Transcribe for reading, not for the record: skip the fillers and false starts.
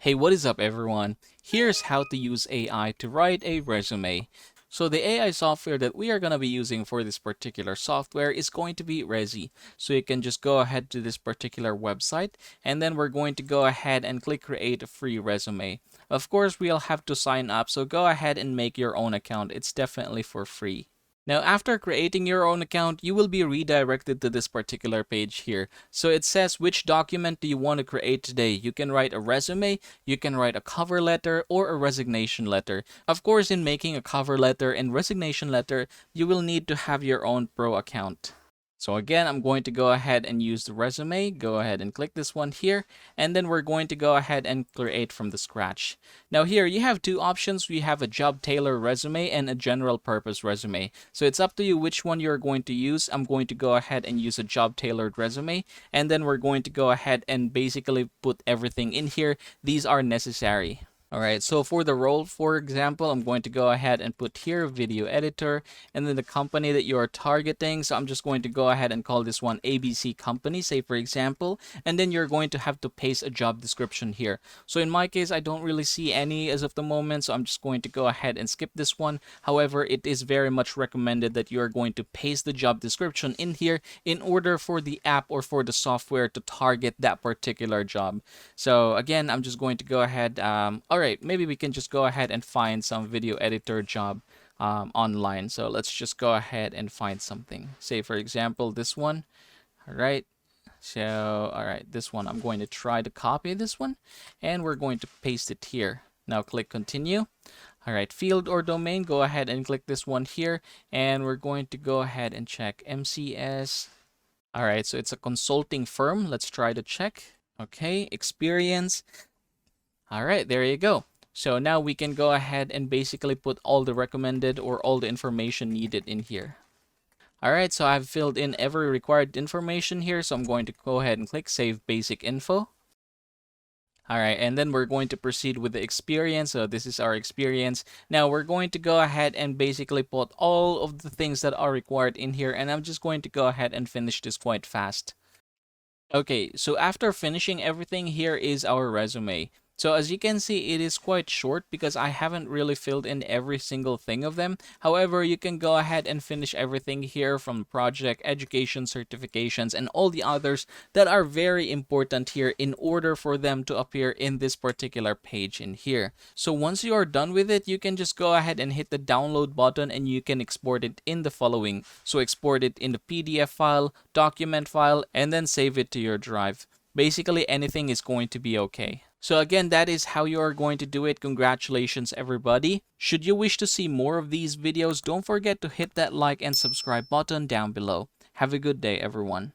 Hey, what is up everyone? Here's how to use AI to write a resume. So the AI software that we are going to be using for this particular software is going to be Resi. So you can just go ahead to this particular website and then we're going to go ahead and click create a free resume. Of course, we'll have to sign up, so go ahead and make your own account. It's definitely for free. Now, after creating your own account, you will be redirected to this particular page here. So it says which document do you want to create today. You can write a resume, you can write a cover letter, or a resignation letter. Of course, in making a cover letter and resignation letter, you will need to have your own pro account. So again, I'm going to go ahead and use the resume. Go ahead and click this one here. And then we're going to go ahead and create from the scratch. Now here, you have two options. We have a job tailor resume and a general purpose resume. So it's up to you which one you're going to use. I'm going to go ahead and use a job tailored resume. And then we're going to go ahead and basically put everything in here. These are necessary. Alright, so for the role, for example, I'm going to go ahead and put here video editor and then the company that you are targeting. So I'm just going to go ahead and call this one ABC company, say for example, and then you're going to have to paste a job description here. So in my case, I don't really see any as of the moment, so I'm just going to go ahead and skip this one. However, it is very much recommended that you are going to paste the job description in here in order for the app or for the software to target that particular job. So again, I'm just going to go ahead. Alright, maybe we can just go ahead and find some video editor job online. So let's just go ahead and find something. Say for example, this one. Alright. So, alright, this one. I'm going to try to copy this one. And we're going to paste it here. Now click continue. Alright, field or domain. Go ahead and click this one here. And we're going to go ahead and check MCS. Alright, so it's a consulting firm. Let's try to check. Okay, experience. All right, there you go. So now we can go ahead and basically put all the recommended or all the information needed in here. All right, so I've filled in every required information here. So I'm going to go ahead and click Save Basic Info. All right, and then we're going to proceed with the experience. So this is our experience. Now we're going to go ahead and basically put all of the things that are required in here. And I'm just going to go ahead and finish this quite fast. Okay, so after finishing everything, here is our resume. So as you can see, it is quite short because I haven't really filled in every single thing of them. However, you can go ahead and finish everything here from project, education, certifications, and all the others that are very important here in order for them to appear in this particular page in here. So once you are done with it, you can just go ahead and hit the download button and you can export it in the following. So export it in the PDF file, document file, and then save it to your drive. Basically, anything is going to be okay. So again, that is how you are going to do it. Congratulations, everybody. Should you wish to see more of these videos, don't forget to hit that like and subscribe button down below. Have a good day, everyone.